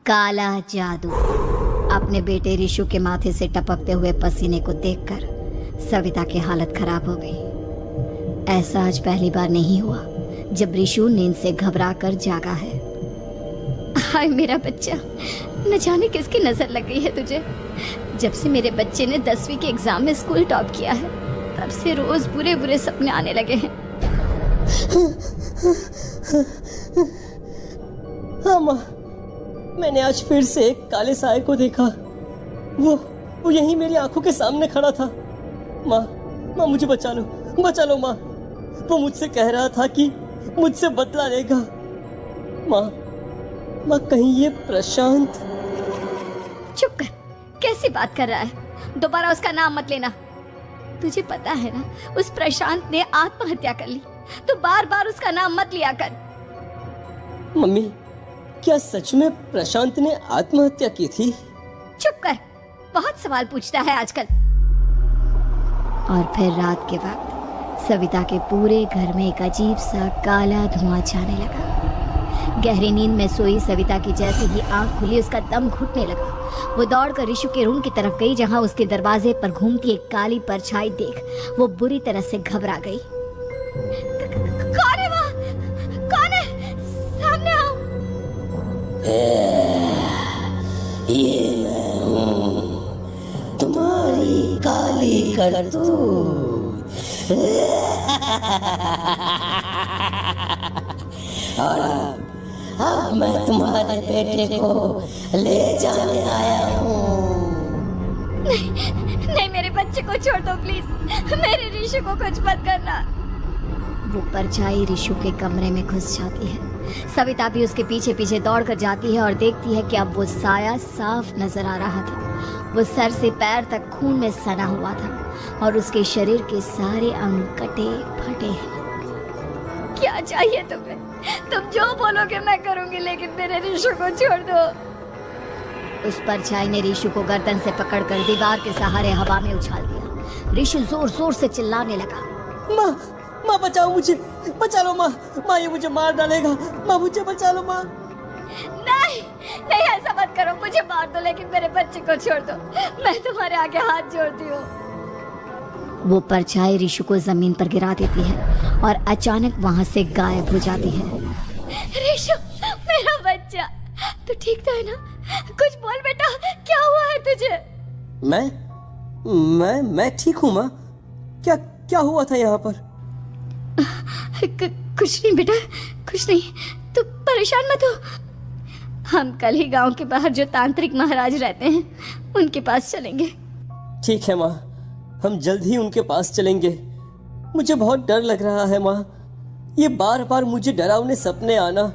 काला जादू। अपने बेटे रिशु के माथे से टपकते हुए पसीने को देखकर सविता की हालत खराब हो गई। ऐसा आज पहली बार नहीं हुआ जब रिशु नींद से घबराकर जागा है। हाय मेरा बच्चा, न जाने किसकी नजर लग गई है तुझे। जब से मेरे बच्चे ने 10वीं के एग्जाम में स्कूल टॉप किया है तब से रोज बुरे बुरे सपने आने लगे हैं। हाँ माँ, मैंने आज फिर से एक काले साए को देखा। वो यहीं मेरी आंखों के सामने खड़ा था। माँ मुझे बचा लो माँ। वो मुझसे कह रहा था कि मुझसे बदला लेगा। माँ कहीं ये प्रशांत। चुप कर, कैसी बात कर रहा है? दोबारा उसका नाम मत लेना। तुझे पता है ना, उस प्रशांत ने आत्महत्या कर ली, तो बार बार उसका नाम मत लिया कर। मम्मी, क्या सच में प्रशांत ने आत्महत्या की थी? चुप कर, बहुत सवाल पूछता है आजकल। और फिर रात के वक्त सविता के पूरे घर में एक अजीब सा काला धुआं छाने लगा। गहरी नींद में सोई सविता की जैसे ही आंख खुली उसका दम घुटने लगा। वो दौड़कर रिशु के रूम की तरफ गई जहां उसके दरवाजे पर घूमती एक काली परछाई देख वो बुरी तरह से घबरा गई। कौन है वहाँ? कौन है? सामने आओ। ये मैं हूँ, तुम्हारी काली करतूत। और अब मैं तुम्हारे बेटे को ले जाने आया हूँ। नहीं, मेरे बच्चे को छोड़ दो प्लीज। मेरे रिशु को कुछ मत करना। वो परछाई रिशु के कमरे में घुस जाती है। सविता भी उसके पीछे पीछे दौड़कर जाती है और देखती है कि अब वो साया साफ नजर आ रहा था। वो सर से पैर तक खून में सना हुआ था और उसके शरीर के सारे अंग कटे फटे हैं। क्या चाहिए तुम्हें? तुम जो बोलोगे मैं करूंगी, लेकिन मेरे रिशु को छोड़ दो। उस परछाई ने रिशु को गर्दन से पकड़कर दीवार के सहारे हवा में उछाल दिया। रिशु जोर जोर से चिल्लाने लगा। माँ बचाओ मुझे, बचा लो माँ, ये मुझे मार डालेगा। माँ मुझे बचा लो माँ। नहीं, ऐसा मत करो। मुझे मार दो लेकिन मेरे बच्चे को छोड़ दो। मैं तुम्हारे आगे हाथ जोड़ती हूँ। वो परछाई रिशु को जमीन पर गिरा देती है और अचानक वहां से गायब हो जाती है। रिशु, मेरा बच्चा, तू ठीक तो है ना? कुछ बोल बेटा, क्या हुआ है तुझे? मैं ठीक हूँ माँ। क्या हुआ था यहाँ पर? कुछ नहीं बेटा, कुछ नहीं। तू परेशान मत हो। हम कल ही गांव के बाहर जो तांत्रिक महाराज रहते हैं उनके पास चलेंगे। ठीक है माँ, हम जल्द ही उनके पास चलेंगे। मुझे बहुत डर लग रहा है माँ। ये बार बार मुझे डरावने सपने आना,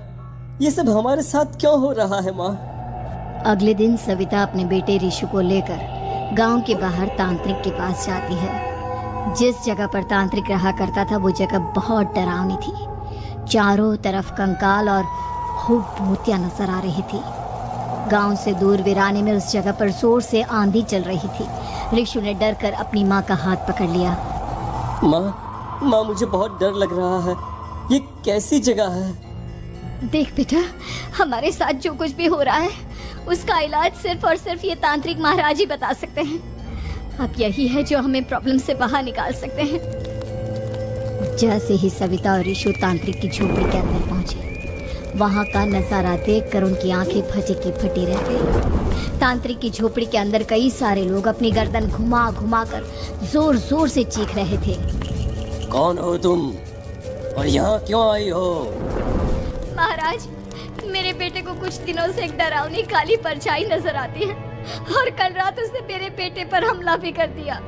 ये सब हमारे साथ क्यों हो रहा है माँ? अगले दिन सविता अपने बेटे रिशु को लेकर गांव के बाहर तांत्रिक के पास जाती है। जिस जगह पर तांत्रिक रहा करता था वो जगह बहुत डरावनी थी। चारों तरफ कंकाल और खूब भूतियां नजर आ रही थी। गांव से दूर वीराने में उस जगह पर जोर से आंधी चल रही थी। रिशु ने डर कर अपनी माँ का हाथ पकड़ लिया। माँ मुझे बहुत डर लग रहा है। ये कैसी जगह है? देख बेटा, हमारे साथ जो कुछ भी हो रहा है उसका इलाज सिर्फ और सिर्फ ये तांत्रिक महाराज ही बता सकते हैं। अब यही है जो हमें प्रॉब्लम से बाहर निकाल सकते हैं। जैसे ही सविता और रिशु तांत्रिक की झोपड़ी के अंदर पहुंचे, वहां का नजारा देखकर उनकी आंखें फटी की फटी रह गई। तांत्रिक की झोपड़ी के अंदर कई सारे लोग अपनी गर्दन घुमा घुमा कर जोर जोर से चीख रहे थे। कौन हो तुम और यहाँ क्यों आई हो? महाराज, मेरे बेटे को कुछ दिनों से एक डरावनी काली परछाई नजर आती है और कल रात उसने मेरे बेटे पर हमला भी कर दिया।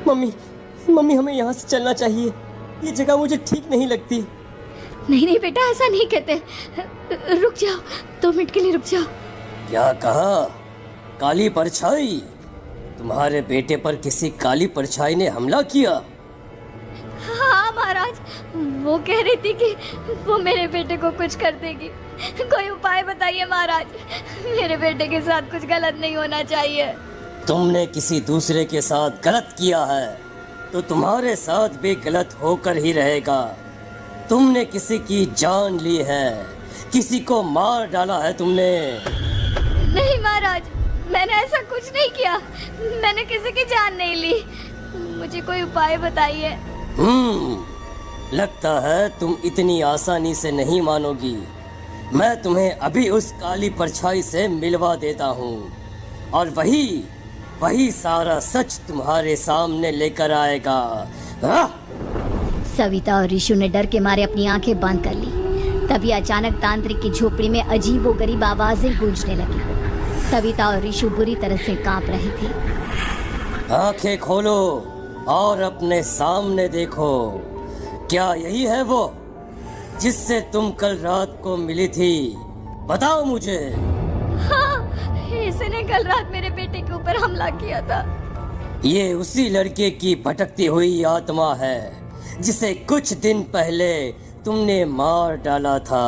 मम्मी हमें यहाँ से चलना चाहिए। ये जगह मुझे ठीक नहीं लगती। नहीं बेटा, ऐसा नहीं कहते। रुक जाओ, 2 मिनट के लिए रुक जाओ। क्या कहा? काली परछाई? तुम्हारे बेटे पर किसी काली परछाई ने हमला किया? हाँ महाराज, वो कह रही थी कि वो मेरे बेटे को कुछ कर देगी। कोई उपाय बताइए महाराज, मेरे बेटे के साथ कुछ गलत नहीं होना चाहिए। तुमने किसी दूसरे के साथ गलत किया है। तो तुम्हारे साथ भी गलत होकर ही रहेगा। तुमने किसी की जान ली है, किसी को मार डाला है तुमने। नहीं महाराज, मैंने ऐसा कुछ नहीं किया। मैंने किसी की जान नहीं ली। मुझे कोई उपाय बताइए। लगता है तुम इतनी आसानी से नहीं मानोगी। मैं तुम्हें अभी उस काली परछाई से मिलवा देता हूँ और वही सारा सच तुम्हारे सामने लेकर आएगा। सविता और ऋषु ने डर के मारे अपनी आंखें बंद कर ली। तभी अचानक तांत्रिक की झोपड़ी में अजीबोगरीब आवाजें गूंजने लगी। सविता और ऋषु बुरी तरह से कांप रहे थे। आंखें खोलो और अपने सामने देखो। क्या यही है वो जिससे तुम कल रात को मिली थी? बताओ मुझे। हाँ, इसने कल रात मेरे बेटे के ऊपर हमला किया था। ये उसी लड़के की भटकती हुई आत्मा है जिसे कुछ दिन पहले तुमने मार डाला था।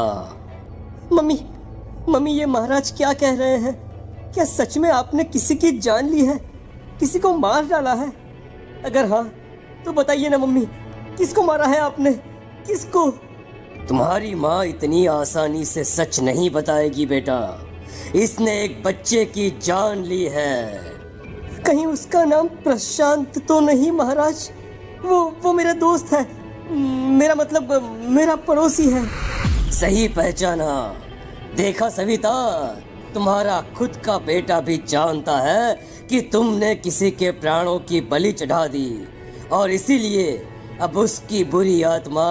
मम्मी ये महाराज क्या कह रहे हैं? क्या सच में आपने किसी की जान ली है, किसी को मार डाला है? अगर हाँ तो बताइए ना मम्मी, किसको मारा है आपने? किसको? तुम्हारी माँ इतनी आसानी से सच नहीं बताएगी बेटा। इसने एक बच्चे की जान ली है। कहीं उसका नाम प्रशांत तो नहीं महाराज? वो मेरा दोस्त है, मेरा मतलब मेरा पड़ोसी है। सही पहचाना। देखा सविता, तुम्हारा खुद का बेटा भी जानता है कि तुमने किसी के प्राणों की बलि चढ़ा दी और इसीलिए अब उसकी बुरी आत्मा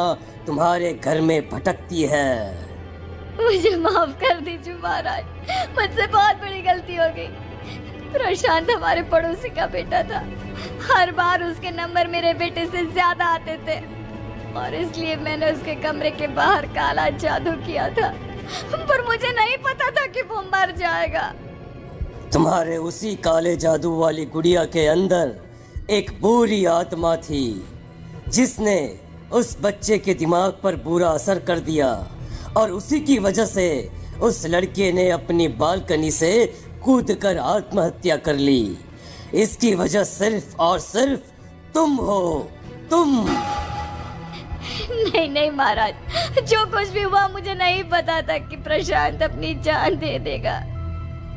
तुम्हारे घर में भटकती है। मुझे माफ कर दीजिए महाराज, मुझसे बहुत बड़ी गलती हो गई। प्रशांत हमारे पड़ोसी का बेटा था। हर बार उसके नंबर मेरे बेटे से ज्यादा आते थे और इसलिए मैंने उसके कमरे के बाहर काला जादू किया था, पर मुझे नहीं पता था कि वो मर जाएगा। तुम्हारे उसी काले जादू वाली गुड़िया के अंदर एक बुरी आत्मा थी जिसने उस बच्चे के दिमाग पर बुरा असर कर दिया और उसी की वजह से उस लड़के ने अपनी बालकनी से कूदकर आत्महत्या कर ली। इसकी वजह सिर्फ और सिर्फ तुम हो, तुम। नहीं महाराज, जो कुछ भी हुआ मुझे नहीं पता था कि प्रशांत अपनी जान दे देगा।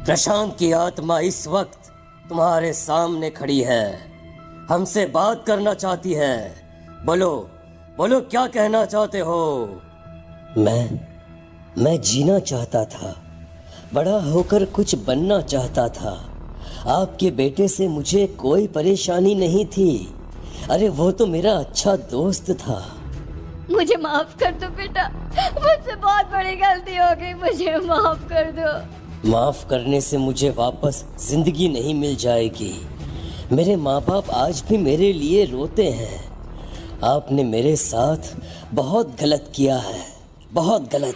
प्रशांत की आत्मा इस वक्त तुम्हारे सामने खड़ी है, हमसे बात करना चाहती है। बोलो क्या कहना चाहते हो? मैं जीना चाहता था, बड़ा होकर कुछ बनना चाहता था। आपके बेटे से मुझे कोई परेशानी नहीं थी। अरे वो तो मेरा अच्छा दोस्त था। मुझे माफ कर दो बेटा, मुझसे बहुत बड़ी गलती हो गई, मुझे माफ कर दो। माफ करने से मुझे वापस जिंदगी नहीं मिल जाएगी। मेरे माँ बाप आज भी मेरे लिए रोते हैं। आपने मेरे साथ बहुत गलत किया है, बहुत गलत।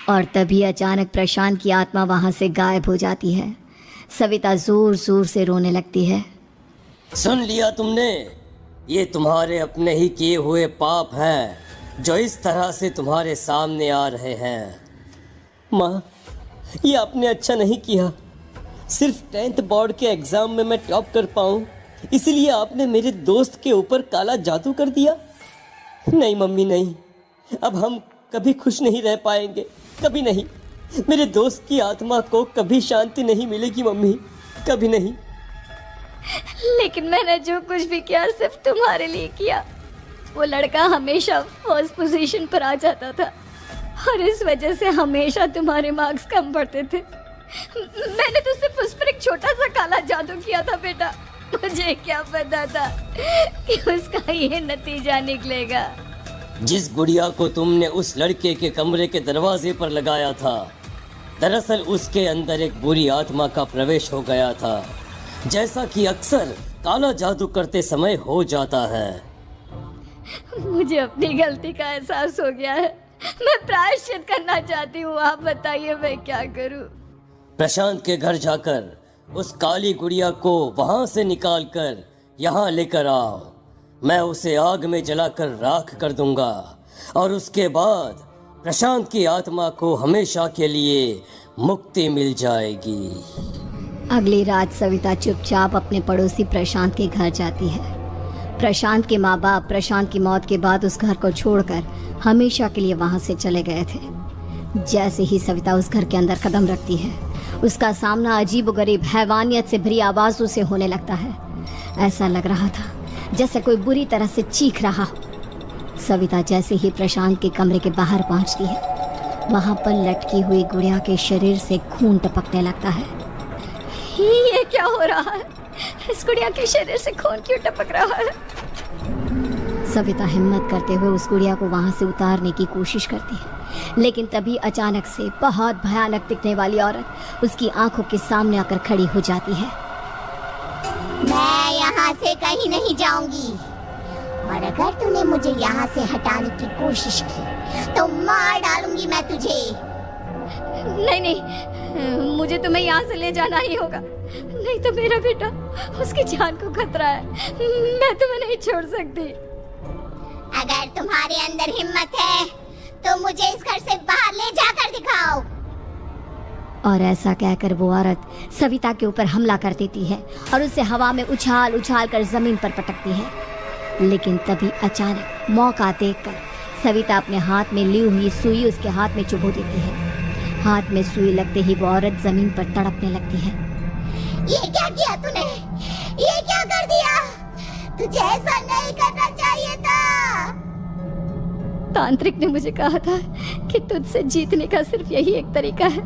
और तभी अचानक प्रशांत की आत्मा वहां से गायब हो जाती है। सविता जोर जोर से रोने लगती है। सुन लिया तुमने? ये तुम्हारे अपने ही किए हुए पाप हैं जो इस तरह से तुम्हारे सामने आ रहे हैं। माँ, ये आपने अच्छा नहीं किया। सिर्फ 10th बोर्ड के एग्जाम में मैं टॉप कर पाऊँ इसीलिए आपने मेरे दोस्त के ऊपर काला जादू कर दिया। नहीं मम्मी नहीं, अब हम कभी खुश नहीं रह पाएंगे, कभी नहीं। मेरे दोस्त की आत्मा को कभी शांति नहीं मिलेगी मम्मी, कभी नहीं। लेकिन मैंने जो कुछ भी किया सिर्फ तुम्हारे लिए किया। वो लड़का हमेशा फर्स्ट पोजीशन पर आ जाता था और इस वजह से हमेशा तुम्हारे मार्क्स कम पड़ते थे। मैंने तो सिर्फ उस पर एक छोटा सा काला जादू किया था बेटा। मुझे क्या पता था कि उसका ये नतीजा निकलेगा। जिस गुड़िया को तुमने उस लड़के के कमरे के दरवाजे पर लगाया था, दरअसल उसके अंदर एक बुरी आत्मा का प्रवेश हो गया था, जैसा कि अक्सर काला जादू करते समय हो जाता है। मुझे अपनी गलती का एहसास हो गया है। मैं प्रायश्चित करना चाहती हूँ, आप बताइए मैं क्या करूँ? प्रशांत के घर जाकर उस काली गुड़िया को वहां से निकालकर यहाँ लेकर आओ। मैं उसे आग में जलाकर राख कर दूंगा और उसके बाद प्रशांत की आत्मा को हमेशा के लिए मुक्ति मिल जाएगी। अगली रात सविता चुपचाप अपने पड़ोसी प्रशांत के घर जाती है। प्रशांत के माँ बाप प्रशांत की मौत के बाद उस घर को छोड़कर हमेशा के लिए वहां से चले गए थे। जैसे ही सविता उस घर के अंदर कदम रखती है, उसका सामना अजीबोगरीब हैवानियत से भरी आवाजों से होने लगता है। ऐसा लग रहा था जैसे कोई बुरी तरह से चीख रहा हो। सविता जैसे ही प्रशांत के कमरे के बाहर पहुंचती है, वहां पर लटकी हुई गुड़िया के शरीर से खून टपकने लगता है। ये क्या हो रहा है? इस गुड़िया के शरीर से खून क्यों टपक रहा है? सविता हिम्मत करते हुए उस गुड़िया को वहां से उतारने की कोशिश करती है, लेकिन तभी अचानक से बहुत भयानक दिखने वाली औरत उसकी आंखों के सामने आकर खड़ी हो जाती है। मैं यहाँ से कहीं नहीं जाऊंगी, और अगर तूने मुझे यहाँ से हटाने की कोशिश की तो मार डालूंगी मैं तुझे। नहीं नहीं, मुझे तुम्हें यहाँ से ले जाना ही होगा, नहीं तो मेरा बेटा, उसकी जान को खतरा है। मैं तुम्हें नहीं छोड़ सकती। अगर तुम्हारे अंदर हिम्मत है तो मुझे इस घर से बाहर ले जाकर दिखाओ। और ऐसा कहकर वो औरत सविता के ऊपर हमला कर देती है और उसे हवा में उछाल उछाल कर जमीन पर पटकती है। लेकिन तभी अचानक मौका देखकर सविता अपने हाथ में ली हुई सुई उसके हाथ में चुभो देती है। हाथ में सुई लगते ही वो औरत जमीन पर तड़पने लगती है। ये क्या किया तूने? ये क्या कर दिया? तुझे ऐसा नहीं करना चाहिए था। तांत्रिक ने मुझे कहा था कि तुझसे जीतने का सिर्फ यही एक तरीका है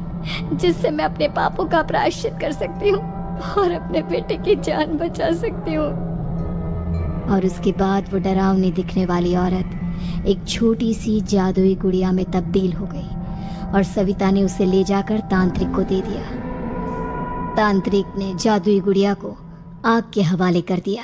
जिससे मैं अपने पापों का प्रायश्चित कर सकती हूँ और अपने बेटे की जान बचा सकती हूँ। और उसके बाद वो डरावनी दिखने वाली औरत एक छोटी सी जादुई गुड़िया में तब्दील हो गई और सविता ने उसे ले जाकर तांत्रिक को दे दिया। तांत्रिक ने जादुई गुड़िया को आग के हवाले कर दिया।